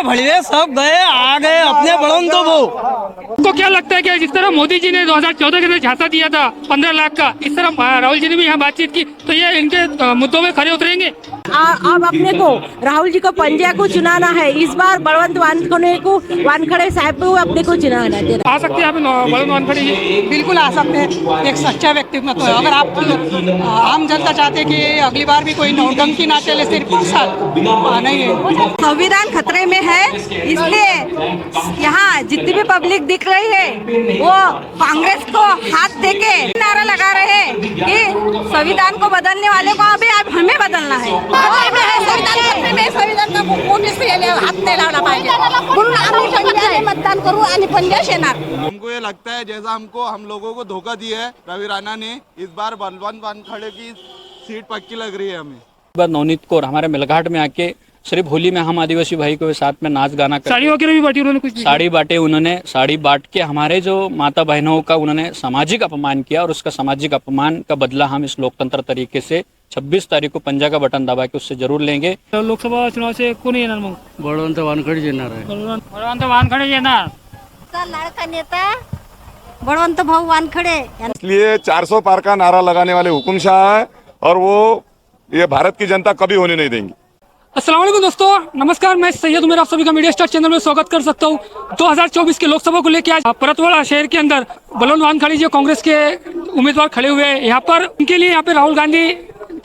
भड़वे सब गए आ गए अपने बड़ों तो वो। आपको क्या लगता है कि जिस तरह मोदी जी ने 2014 के अंदर झांसा दिया था 15 लाख का, इस तरह राहुल जी ने भी यहाँ बातचीत की, तो ये इनके मुद्दों में खरे उतरेंगे? अब अपने को राहुल जी को पंजा को चुनाना है। इस बार बलवंत वानखड़े साहब को अपने को चुनाना है। आ सकते हैं आप बलवंत वानखड़े जी? बिल्कुल आ सकते हैं। एक सच्चा व्यक्तित्व है। अगर आप आम जनता चाहते हैं कि अगली बार भी कोई नौटंकी ना चले, सिर्फ नहीं है। संविधान खतरे में है, इसलिए यहाँ जितनी भी पब्लिक दिख रही है वो कांग्रेस को हाथ देके नारा लगा रहे हैं कि संविधान को बदलने वाले को अभी अब हमें बदलना है। संविधान का हाथ नहीं लावला पाहिजे म्हणून आम्ही पंजाने मतदान करू आणि पंजाश येणार। हमको ये लगता है जैसा हम लोगों को धोखा दिया है रवि राणा ने, इस बार बलवंत वानखड़े की सीट पक्की लग रही है हमें। इस बार नवनीत कौर हमारे मेलघाट में आके सिर्फ होली में हम आदिवासी भाई को साथ में नाच गाना कर, साड़ी वगैरह भी बांटी उन्होंने, कुछ साड़ी बांटे उन्होंने। साड़ी बांट के हमारे जो माता बहनों का उन्होंने सामाजिक अपमान किया और उसका सामाजिक अपमान का बदला हम इस लोकतंत्र तरीके से 26 तारीख को पंजा का बटन दबा के उससे जरूर लेंगे। लोकसभा चुनाव से कोण येणार मग? बळवंत वानखडे येणार आहे। बळवंत वानखडे येणार। लाडका नेता बलवंत भाऊ वानखड़े। इसलिए 400 पार का नारा लगाने वाले हुकुम शाह है और वो ये भारत की जनता कभी होने नहीं देंगी। अस्सलाम वालेकुम दोस्तों, नमस्कार। मैं सैयद उमर आप सभी का मीडिया स्टार चैनल में स्वागत कर सकता हूँ। 2024 के लोकसभा को लेकर आज परतवाड़ा शहर के अंदर बलवंत वानखड़े जो कांग्रेस के उम्मीदवार खड़े हुए हैं, यहाँ पर उनके लिए यहाँ पे राहुल गांधी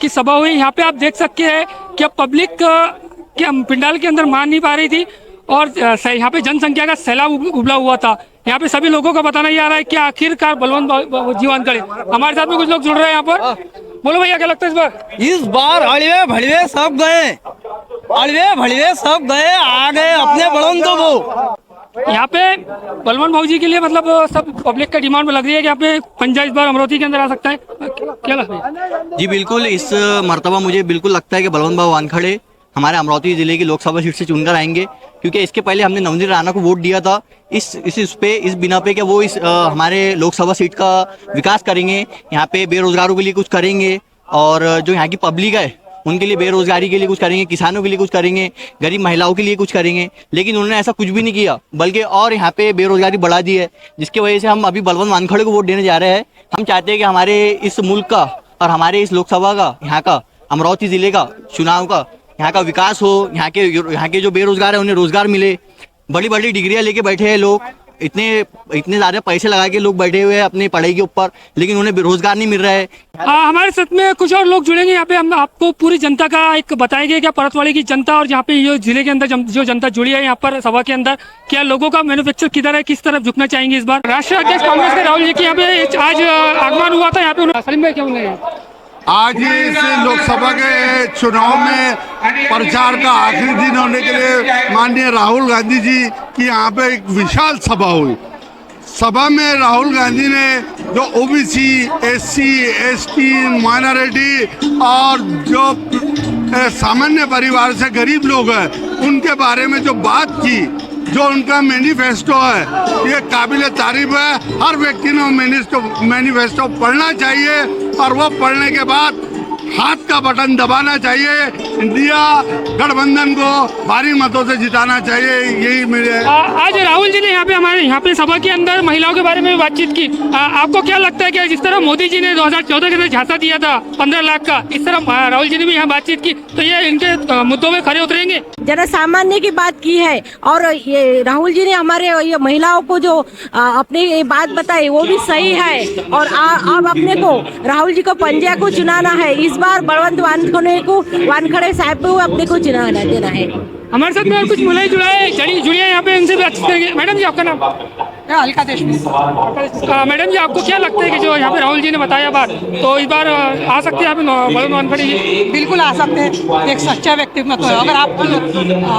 की सभा हुई। यहाँ पे आप देख सकते हैं कि अब पब्लिक के पंडाल के अंदर मान नहीं पा रही थी और यहाँ पे जनसंख्या का सैलाब उबला हुआ था। यहाँ पे सभी लोगों का बताना ये आ रहा है कि आखिरकार बलवंत जी वानखड़े। हमारे साथ में कुछ लोग जुड़ रहे हैं यहाँ पर। बोलो भैया, क्या लगता है इस बार? इस बार अड़वे भड़वे सब गए, अड़वे भड़वे सब गए आ गए अपने बड़ों तो वो। यहाँ पे बलवंत भाऊ जी के लिए मतलब सब पब्लिक का डिमांड में लग रही है कि यहाँ पे पंजा इस बार अमरावती के अंदर आ सकता है। क्या लगता है? जी बिल्कुल, इस मर्तबा मुझे बिल्कुल लगता है कि बलवंत भाऊ वानखड़े हमारे अमरावती जिले की लोकसभा सीट से चुनकर आएंगे, क्योंकि इसके पहले हमने नवनीत राणा को वोट दिया था इस बिना पे कि वो हमारे लोकसभा सीट का विकास करेंगे, यहाँ पे बेरोजगारों के लिए कुछ करेंगे और जो यहाँ की पब्लिक है उनके लिए बेरोजगारी के लिए कुछ करेंगे, किसानों के लिए कुछ करेंगे, गरीब महिलाओं के लिए कुछ करेंगे। लेकिन उन्होंने ऐसा कुछ भी नहीं किया, बल्कि और यहाँ पे बेरोजगारी बढ़ा दी है, जिसकी वजह से हम अभी बलवंत वानखड़े को वोट देने जा रहे हैं। हम चाहते हैं कि हमारे इस मुल्क का और हमारे इस लोकसभा का, यहाँ का अमरावती जिले का चुनाव का, यहाँ का विकास हो, यहाँ के जो बेरोजगार है उन्हें रोजगार मिले। बड़ी बड़ी डिग्रियां लेके बैठे हैं लोग, इतने ज्यादा पैसे लगा के लोग बैठे हुए हैं अपनी पढ़ाई के ऊपर, लेकिन उन्हें रोजगार नहीं मिल रहा है। हमारे साथ में कुछ और लोग जुड़ेंगे। यहाँ पे हम आपको पूरी जनता का एक बताएंगे क्या परतवाड़ी की जनता और यहाँ पे ये जिले के अंदर जो जनता जुड़ी है यहाँ पर सभा के अंदर, क्या लोगों का मैन्युफैक्चर किधर है, किस तरफ झुकना चाहेंगे इस बार। राष्ट्रीय अध्यक्ष कांग्रेस के राहुल जी की यहाँ पे आज आगमन हुआ था। यहाँ पे सलीम भाई क्या बोलेंगे? आज इस लोकसभा के चुनाव में प्रचार का आखिरी दिन होने के लिए माननीय राहुल गांधी जी की यहाँ पे एक विशाल सभा हुई। सभा में राहुल गांधी ने जो ओबीसी, एससी, एसटी, माइनॉरिटी और जो सामान्य परिवार से गरीब लोग हैं उनके बारे में जो बात की, जो उनका मैनिफेस्टो है, ये काबिल तारीफ है। हर व्यक्ति ने मैनिफेस्टो पढ़ना चाहिए और वो पढ़ने के बाद हाथ का बटन दबाना चाहिए। इंडिया गठबंधन को भारी मतों से जिताना चाहिए, यही मेरे। आज राहुल जी ने हमारे यहाँ पे सभा के अंदर महिलाओं के बारे में भी बातचीत की। आपको क्या लगता है कि जिस तरह मोदी जी ने 2014 के अंदर झांसा दिया था 15 लाख का, इस तरह राहुल जी ने भी यहाँ बातचीत की, तो ये इनके मुद्दों में खरे उतरेंगे? जन सामान्य की बात की है और ये राहुल जी ने हमारे ये महिलाओं को जो अपनी बात बताई वो भी सही है। और अब अपने को राहुल जी को पंजा को चुनाना है। इस बार बलवंत वानखड़े साहब को अपने को चुनाना देना है। हमारे साथ में और कुछ महिलाएं जुड़ी है यहाँ पे, उनसे भी बातचीत करेंगे। मैडम जी, आपका नाम? अलका देशमुख। मैडम जी, आपको क्या लगता है कि जो यहाँ पे राहुल जी ने बताया बात, तो इस बार आ सकते हैं बलवंत वानखड़े जी? बिल्कुल आ सकते हैं। एक सच्चा व्यक्तित्व है। अगर आप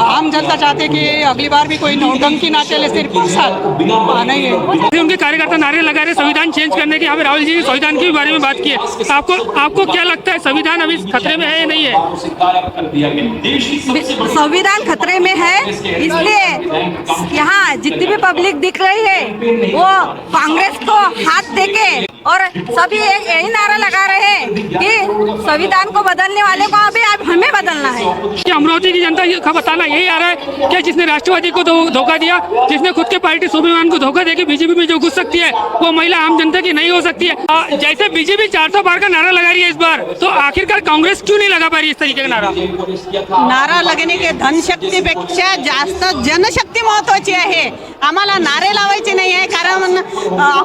आम जनता चाहते हैं कि अगली बार भी कोई नौटंकी ना चले, सिर्फ नहीं है। उनके कार्यकर्ता नारे लगा रहे संविधान चेंज करने के। यहाँ पे राहुल जी ने संविधान के बारे में बात की है। आपको क्या लगता है, संविधान अभी खतरे में है या नहीं है? संविधान खतरे में है, इसलिए यहाँ जितनी भी पब्लिक दिख रही है वो कांग्रेस को हाथ देके और सभी एक यही नारा लगा रहे हैं कि संविधान को बदलने वाले को अभी अब हमें बदलना है। कि अमरावती की जनता का बताना यही आ रहा है कि जिसने राष्ट्रवादी को धोखा दिया, जिसने खुद के पार्टी स्वाभिमान को धोखा देके बीजेपी में जो घुस सकती है वो महिला आम जनता की नहीं हो सकती है। जैसे बीजेपी 400 पार का नारा लगा रही है इस बार, तो आखिरकार कांग्रेस क्यों नहीं लगा पा रही इस तरीके का नारा? नारा लगणे के धनशक्तीपेक्षा जास्त जनशक्ती महत्वाची आहे। आम्हाला नारे लावायचे नाही आहे, कारण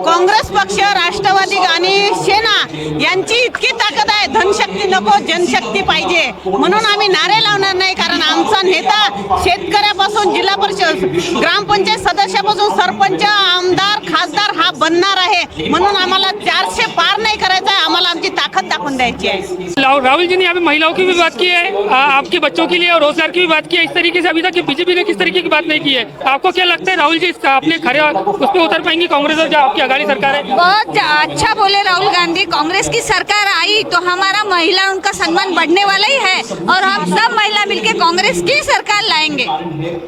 काँग्रेस पक्ष, राष्ट्रवादी आणि सेना यांची इतकी ताकद आहे। धनशक्ती नको, जनशक्ती पाहिजे, म्हणून आम्ही नारे लावणार नाही। कारण आमचा नेता शेतकऱ्यापासून जिल्हा परिषद, ग्रामपंचायत सदस्यापासून सरपंच, आमदार, खासदार हा बनणार आहे। म्हणून आम्हाला 400 पार नाही करायचा आहे, आम्हाला आमची ताकद दाखवून द्यायची आहे। राहुल जी ने यहाँ पे महिलाओं की भी बात की है, आपके बच्चों के लिए और रोजगार की भी बात की है। इस तरीके से अभी तक बीजेपी ने किस तरीके की बात नहीं की है। आपको क्या लगता है राहुल जी अपने खरे उस पर उतर पाएंगी कांग्रेस और जो आपकी अगाड़ी सरकार है? बहुत अच्छा बोले राहुल गांधी। कांग्रेस की सरकार आई तो हमारा महिला उनका सम्मान बढ़ने वाला ही है और हम सब महिला मिलकर कांग्रेस की सरकार लाएंगे।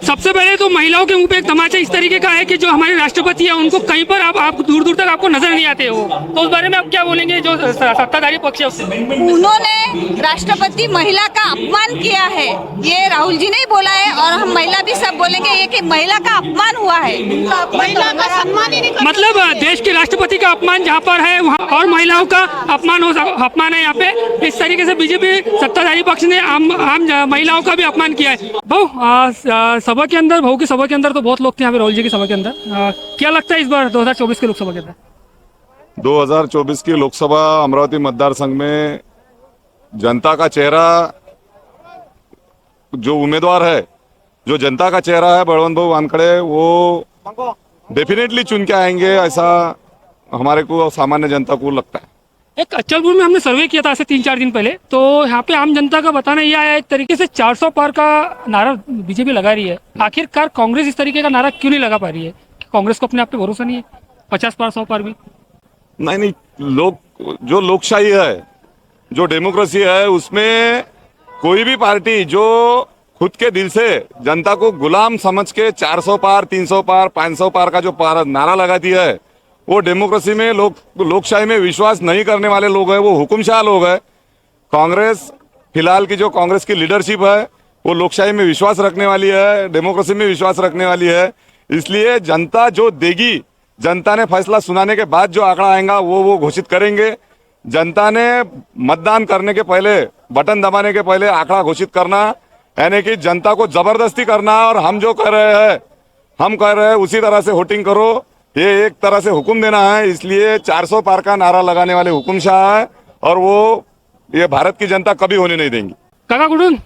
सबसे पहले तो महिलाओं के मुंह पे एक तमाचा इस तरीके का है कि जो हमारे राष्ट्रपति है उनको कहीं पर आप दूर दूर तक आपको नजर नहीं आते हो, तो उस बारे में आप क्या बोलेंगे जो सत्ताधारी पक्ष है उससे? उन्होंने राष्ट्रपति महिला का अपमान किया है, ये राहुल जी ने ही बोला है और हम महिला भी सब बोलेंगे ये कि महिला का अपमान हुआ है। महिला का सम्मान ही नहीं करते। मतलब देश के राष्ट्रपति का अपमान जहाँ पर है वहाँ और महिलाओं का अपमान है यहाँ पे। इस तरीके से बीजेपी सत्ताधारी पक्ष ने आम महिलाओं का भी अपमान किया है। भाऊ सभा के अंदर, भाऊ की सभा के अंदर तो बहुत लोग थे यहाँ पे राहुल जी की सभा के अंदर। क्या लगता है इस बार 2024 के लोकसभा के अंदर? 2024 की लोकसभा अमरावती मतदार संघ में जनता का चेहरा, जो उम्मीदवार है, जो जनता का चेहरा है बलवंत भाऊ वानखड़े, वो डेफिनेटली चुन के आएंगे, ऐसा हमारे को सामान्य जनता को लगता है। एक अचलपुर में हमने सर्वे किया था ऐसे 3-4 दिन पहले, तो यहाँ पे आम जनता का बताना यह आया एक तरीके से 400 पार का नारा बीजेपी लगा रही है। आखिरकार कांग्रेस इस तरीके का नारा क्यों नहीं लगा पा रही है? कांग्रेस को अपने आप पे भरोसा नहीं है? 50 पार 100 पार भी नहीं, जो लोकशाही है, जो डेमोक्रेसी है, उसमें कोई भी पार्टी जो खुद के दिल से जनता को गुलाम समझ के 400 पार, 300 पार, 500 पार का जो नारा लगाती है, वो डेमोक्रेसी में, लोकशाही में विश्वास नहीं करने वाले लोग हैं, वो हुकुमशाह लोग हैं। कांग्रेस, फिलहाल की जो कांग्रेस की लीडरशिप है, वो लोकशाही में विश्वास रखने वाली है, डेमोक्रेसी में विश्वास रखने वाली है। इसलिए जनता जो देगी, जनता ने फैसला सुनाने के बाद जो आंकड़ा आएगा वो घोषित करेंगे। जनता ने मतदान करने के पहले, बटन दबाने के पहले आंकड़ा घोषित करना, यानी कि जनता को जबरदस्ती करना, और हम जो कर रहे हैं, हम कह रहे हैं उसी तरह से वोटिंग करो, ये एक तरह से हुक्म देना है। इसलिए 400 पार का नारा लगाने वाले हुकुमशाह है, और वो ये भारत की जनता कभी होने नहीं देंगी। काका कुठून?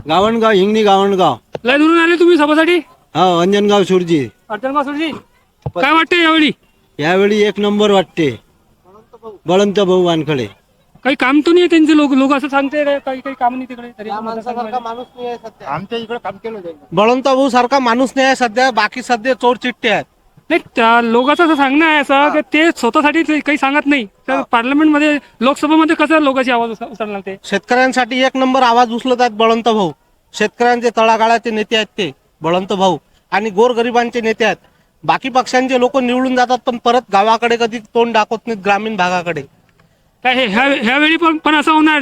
गावणगाव, हिंगणी गावणगाव. लय दुरून आले तुम्ही सभासाठी? हा, अंजनगाव सुरजी. अर्चना सुरजी, काय वाटते यावेळी? यावेळी एक नंबर वाटते बळवंत भाऊ वानखडे. काही काम तो नाही आहे त्यांचे, लोक असं सांगते काही काम नाही तिकडे तरी आमच्या इकडे काम केलं जाईल. बळवंत भाऊ सारखा माणूस नाही आहे सध्या, बाकी सध्या चोर चिट्टे आहेत. नाही, त्या लोकांचं असं सांगणं आहे असं की ते स्वतःसाठी काही सांगत नाही, तर पार्लमेंटमध्ये, लोकसभेमध्ये कसं लोकांची आवाज उचलणार? ते शेतकऱ्यांसाठी एक नंबर आवाज उचलत आहेत बळवंत भाऊ. शेतकऱ्यांचे तळागाळाचे नेते आहेत ते बळवंत भाऊ, आणि गोरगरिबांचे नेते आहेत. बाकी पक्षांचे लोक निवडून जातात पण परत गावाकडे कधी तोंड दाखवत नाहीत, ग्रामीण भागाकडे. काय ह्यावेळी पण असं होणार?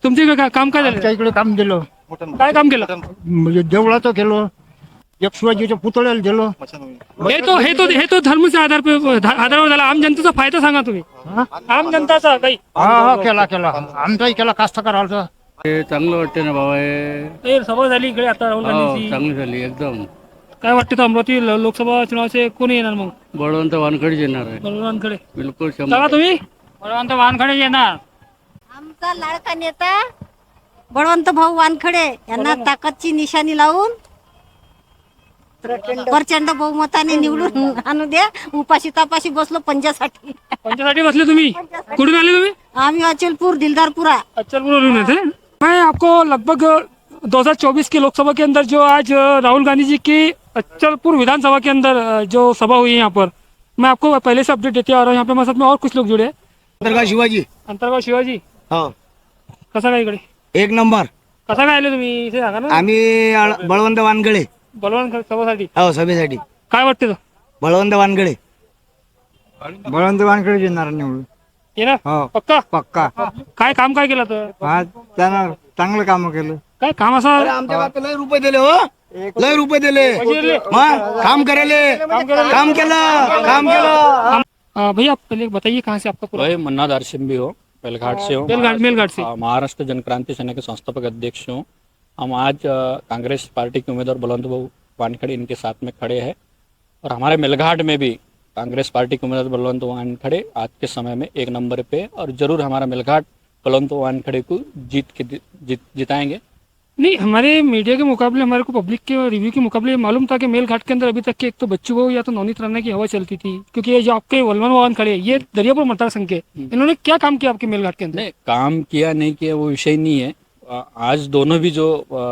तुमच्या इकडे काम काय झालं? इकडे काम दिलं, काय काम केलं? म्हणजे देवळाचं केलं, एक शिवाजीच्या पुतळ्याला दिलं. हे तो धर्माच्या आधारावर झाला. आम जनतेचा फायदा सांगा तुम्ही, आम जनताचा काही. हा, केला आमचाही केला, कास्तकाराचा. चांगलं वाटते ना बाबा, ते सभा झाली इकडे आता राहुल गांधीची, चांगली झाली एकदम. काय वाटतं अमरावती लोकसभा चुनावाचे कोण येणार मग? बळवंत वानखडे येणार आहे. बळवंत वानखडे, बिलकुल. सांगा तुम्ही. बळवंत वानखडे येणार. आमचा लाडका नेता बळवंत भाऊ वानखडे यांना ताकदची निशाणी लावून प्रचंड बहुमताने निवडून आणू द्या. उपाशी तापाशी बसलो पंजासाठी बसले तुम्ही. कुठून आले तुम्ही? आम्ही अचलपुर, दिलदारपुरा. अचलपुर थे। मैं आपको लगभग 2024 की लोकसभा के अंदर जो आज राहुल गांधी जी की अचलपुर विधानसभा के अंदर जो सभा हुई है यहाँ पर, मैं आपको पहले से अपडेट देते आ रहा हूँ। यहाँ पे मेरे साथ में और कुछ लोग जुड़े हैं। अंतरगाव शिवाजी. अंतरगाव शिवाजी, हो, कसा काय इकडे? एक नंबर. कसा काय आले तुम्ही इथे? सांगा ना. आम्ही बळवंत वानखडे. बलवान सभासाठी? हो, सभेसाठी. काय वाटते? बळवंत वानखडे. बळवंत वानखडे येणार निवडून. ये ना हो पक्का पक्का. काय काम काय केलं तर हा त्यानं चांगलं काम केलं. काय काम असं आमच्या गावात लय रुपये दिले हो, लय रुपये दिले. मग काम करायले, काम केलं. भैया आप पहले बताइए कहाँ से आपका पूरा वही मन्ना दारसिम्बी हो, बेलघाट से हो, मेलघाट से महाराष्ट्र जनक्रांति सेना के संस्थापक अध्यक्ष हूँ। हम आज कांग्रेस पार्टी के उम्मीदवार बलवंत भाऊ वानखड़े इनके साथ में खड़े हैं और हमारे मेलघाट में भी कांग्रेस पार्टी के उम्मीदवार बलवंत वानखड़े आज के समय में एक नंबर पे, और जरूर हमारा मेलघाट बलवंत वानखड़े को जिताएंगे। नहीं, हमारे मीडिया के मुकाबले, हमारे को पब्लिक के रिव्यू के मुकाबले ये मालूम था कि मेलघाट के अंदर अभी तक के एक तो बच्चों को या तो नवनीत राणा की हवा चलती थी, क्योंकि ये जो आपके बलवंत वानखड़े ये दरियापुर मतदार संघ के, इन्होंने क्या काम किया आपके मेलघाट के अंदर? नहीं, काम किया नहीं किया वो विषय नहीं है। आज दोनों भी जो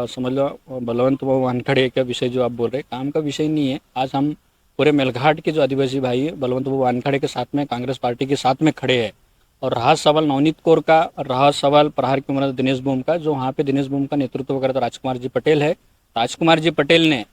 समझ लो बलवंत वानखड़े का विषय जो आप बोल रहे, काम का विषय नहीं है। आज हम पूरे मेलघाट के जो आदिवासी भाई है बलवंत वानखड़े के साथ में, कांग्रेस पार्टी के साथ में खड़े हैं। और रहा सवाल नवनीत कौर का, रहा सवाल प्रहार की उम्र दिनेश बूम का, जो वहाँ पे दिनेश बूम का नेतृत्व करता राजकुमार जी पटेल है। राजकुमार जी पटेल ने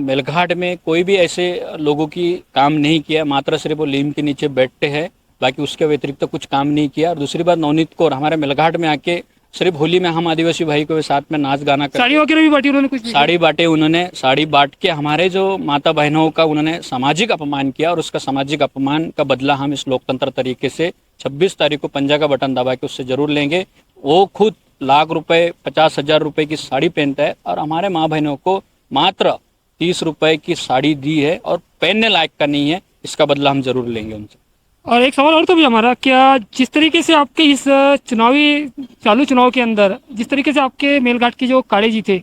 मेलघाट में कोई भी ऐसे लोगों की काम नहीं किया, मात्र सिर्फ वो लीम के नीचे बैठते हैं, बाकी उसके व्यतिरिक्त तो कुछ काम नहीं किया। और दूसरी बात, नवनीत कौर हमारे मेलघाट में आके सिर्फ होली में हम आदिवासी भाई को साथ में नाच गाना कर, साड़ी वगैरह भी बांटी उन्होंने, कुछ साड़ी बांटे उन्होंने, साड़ी बांट के हमारे जो माता बहनों का उन्होंने सामाजिक अपमान किया, और उसका सामाजिक अपमान का बदला हम इस लोकतंत्र तरीके से 26 तारीख को पंजा का बटन दबा के उससे जरूर लेंगे। वो खुद लाख रुपए 50,000 रुपए की साड़ी पहनता है और हमारे माँ बहनों को मात्र 30 रुपए की साड़ी दी है और पहनने लायक का नहीं है, इसका बदला हम जरूर लेंगे उनसे। और एक सवाल और तो भी हमारा, क्या जिस तरीके से आपके इस चालू चुनाव के अंदर जिस तरीके से आपके मेलघाट के जो काड़े जी थे,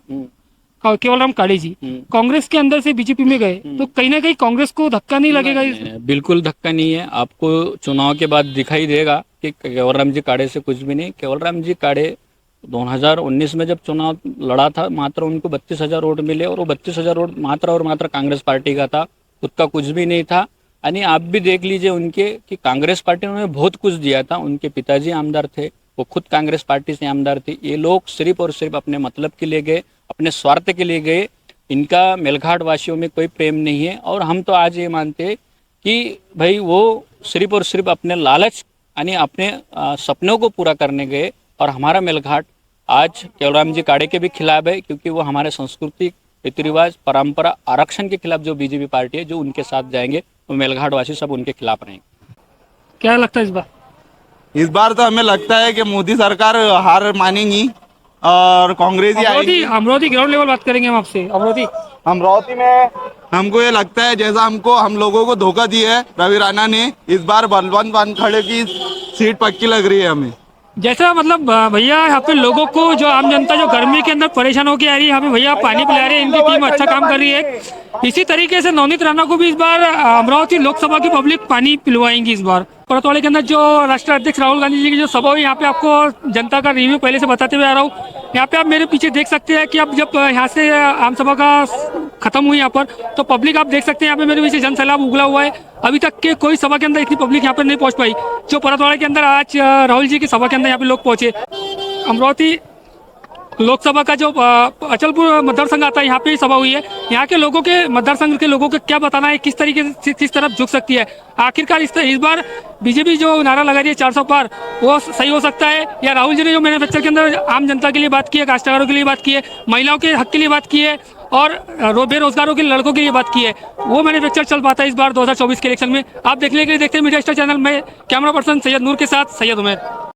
केवलराम काड़े जी, कांग्रेस के अंदर से बीजेपी में गए, तो कहीं ना कहीं कांग्रेस को धक्का नहीं लगेगा? नहीं, बिल्कुल धक्का नहीं है। आपको चुनाव के बाद दिखाई देगा कि केवलराम जी काड़े से कुछ भी नहीं। केवलराम जी काड़े 2019 में जब चुनाव लड़ा था, मात्र उनको 32,000 वोट मिले, और वो 32,000 वोट मात्र और मात्र कांग्रेस पार्टी का था, खुद का कुछ भी नहीं था। यानी आप भी देख लीजिए उनके कि कांग्रेस पार्टी ने बहुत कुछ दिया था। उनके पिताजी आमदार थे, वो खुद कांग्रेस पार्टी से आमदार थे। ये लोग सिर्फ और सिर्फ अपने मतलब के लिए गए, अपने स्वार्थ के लिए गए। इनका मेलघाट वासियों में कोई प्रेम नहीं है। और हम तो आज ये मानते हैं कि भाई वो सिर्फ और सिर्फ अपने लालच यानी अपने सपनों को पूरा करने गए। और हमारा मेलघाट आज केवलराम जी काड़े के भी खिलाफ है, क्योंकि वो हमारे संस्कृति, रीति रिवाज, परंपरा, आरक्षण के खिलाफ जो बीजेपी पार्टी है, जो उनके साथ जाएंगे, वो मेलघाट वासी सब उनके खिलाफ रहेंगे। क्या लगता है इस बार? इस बार तो हमें लगता है कि मोदी सरकार हार मानेगी और कांग्रेस ही आएगी। अमरावती ग्राउंड लेवल बात करेंगे हम आपसे। अमरावती में हमको ये लगता है, जैसा हम लोगों को धोखा दिया है रवि राणा ने, इस बार बलवंत वानखड़े की सीट पक्की लग रही है हमें। जैसा मतलब भैया यहाँ पे लोगों को, जो आम जनता जो गर्मी के अंदर परेशान होकर आ रही है, यहाँ पे भैया पानी पिला रहे हैं, इनकी टीम अच्छा काम कर रही है। इसी तरीके से नवनीत राणा को भी इस बार अमरावती लोकसभा की पब्लिक पानी पिलवाएंगी इस बार। परतवाड़े के अंदर जो राष्ट्रीय अध्यक्ष राहुल गांधी जी की जो सभा हुई, यहाँ पे आपको जनता का रिव्यू पहले से बताते हुए आ रहा हूँ। यहाँ पे आप मेरे पीछे देख सकते हैं कि अब जब यहाँ से आम सभा का खत्म हुई यहाँ पर, तो पब्लिक आप देख सकते हैं यहाँ पे मेरे पीछे जन सैलाब उगला हुआ है। अभी तक के कोई सभा के अंदर इतनी पब्लिक यहाँ पर नहीं पहुँच पाई जो परतवाड़े के अंदर आज राहुल जी की सभा के अंदर यहाँ पे लोग पहुंचे। अमरावती लोकसभा का जो अचलपुर मतदार संघ आता है, यहाँ पे सभा हुई है। यहाँ के लोगों के, मतदार संघ के लोगों को क्या बताना है, किस तरीके से किस तरफ झुक सकती है आखिरकार इस बार बीजेपी जो नारा लगा रही है 400 पार, वो सही हो सकता है, या राहुल जी ने जो मैनिफेस्टो के अंदर आम जनता के लिए बात की है, काश्तकारों के लिए बात की है, महिलाओं के हक के लिए बात की है, और बेरोजगारों के लड़कों के लिए बात की है, वो मैनिफेस्टो चल पाता है इस बार 2024 के इलेक्शन में? आप देखने के लिए देखते हैं मीडिया स्टार चैनल में। कैमरा पर्सन सैयद नूर के साथ सैयद उमर।